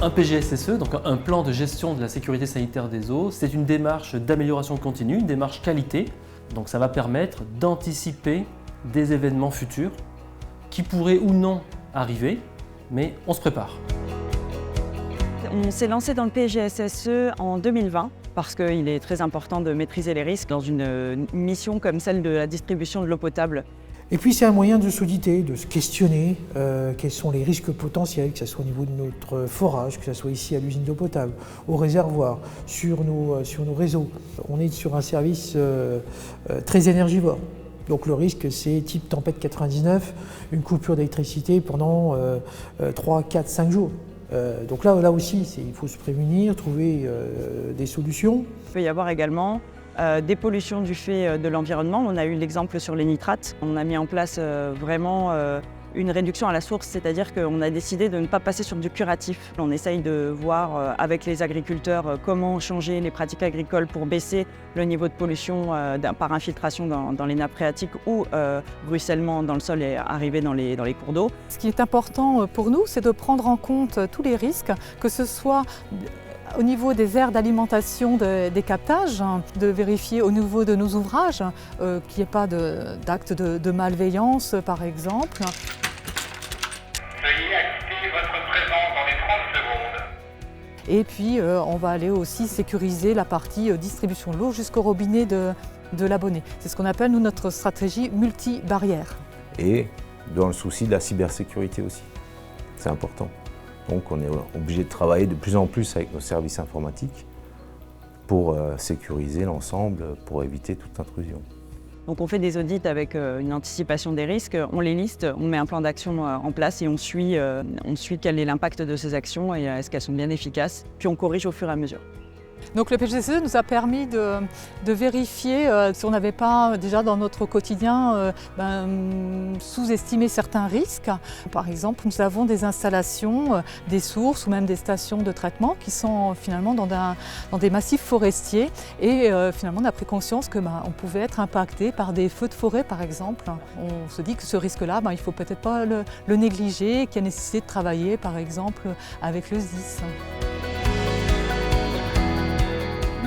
Un PGSSE, donc un plan de gestion de la sécurité sanitaire des eaux, c'est une démarche d'amélioration continue, une démarche qualité. Donc ça va permettre d'anticiper des événements futurs qui pourraient ou non arriver, mais on se prépare. On s'est lancé dans le PGSSE en 2020 parce qu'il est très important de maîtriser les risques dans une mission comme celle de la distribution de l'eau potable. Et puis c'est un moyen de s'auditer, de se questionner quels sont les risques potentiels, que ce soit au niveau de notre forage, que ce soit ici à l'usine d'eau potable, au réservoir, sur nos réseaux. On est sur un service très énergivore. Donc le risque, c'est type tempête 99, une coupure d'électricité pendant 3, 4, 5 jours. Donc là aussi, il faut se prémunir, trouver des solutions. Il peut y avoir également des pollutions du fait de l'environnement. On a eu l'exemple sur les nitrates. On a mis en place vraiment une réduction à la source, c'est-à-dire qu'on a décidé de ne pas passer sur du curatif. On essaye de voir avec les agriculteurs comment changer les pratiques agricoles pour baisser le niveau de pollution par infiltration dans les nappes phréatiques ou ruissellement dans le sol et arriver dans les cours d'eau. Ce qui est important pour nous, c'est de prendre en compte tous les risques, que ce soit au niveau des aires d'alimentation des captages, de vérifier au niveau de nos ouvrages qu'il n'y ait pas d'actes de malveillance, par exemple. Veuillez acter votre présence dans les 30 secondes. Et puis, on va aller aussi sécuriser la partie distribution de l'eau jusqu'au robinet de l'abonné. C'est ce qu'on appelle, nous, notre stratégie multi-barrière. Et dans le souci de la cybersécurité aussi. C'est important. Donc on est obligé de travailler de plus en plus avec nos services informatiques pour sécuriser l'ensemble, pour éviter toute intrusion. Donc on fait des audits avec une anticipation des risques, on les liste, on met un plan d'action en place et on suit quel est l'impact de ces actions et est-ce qu'elles sont bien efficaces, puis on corrige au fur et à mesure. Donc le PGSSE nous a permis de vérifier si on n'avait pas déjà dans notre quotidien sous-estimé certains risques. Par exemple, nous avons des installations, des sources ou même des stations de traitement qui sont finalement dans des massifs forestiers et finalement on a pris conscience que on pouvait être impacté par des feux de forêt par exemple. On se dit que ce risque-là, il ne faut peut-être pas le négliger, qu'il y a nécessité de travailler par exemple avec le SDIS.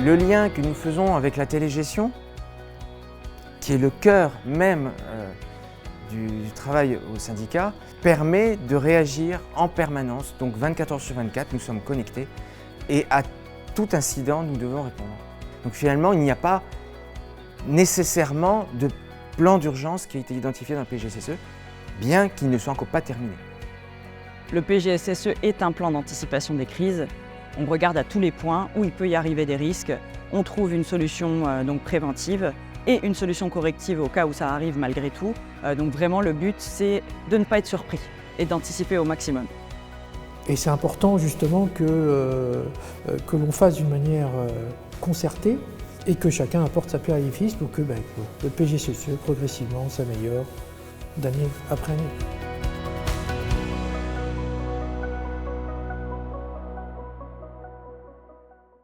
Le lien que nous faisons avec la télégestion, qui est le cœur même du travail au syndicat, permet de réagir en permanence, donc 24 heures sur 24, nous sommes connectés et à tout incident, nous devons répondre. Donc finalement, il n'y a pas nécessairement de plan d'urgence qui a été identifié dans le PGSSE, bien qu'il ne soit encore pas terminé. Le PGSSE est un plan d'anticipation des crises. On regarde à tous les points où il peut y arriver des risques. On trouve une solution donc préventive et une solution corrective au cas où ça arrive malgré tout. Donc vraiment le but c'est de ne pas être surpris et d'anticiper au maximum. Et c'est important justement que l'on fasse d'une manière concertée et que chacun apporte sa pierre à l'édifice pour que le PGSSE progressivement s'améliore d'année après année.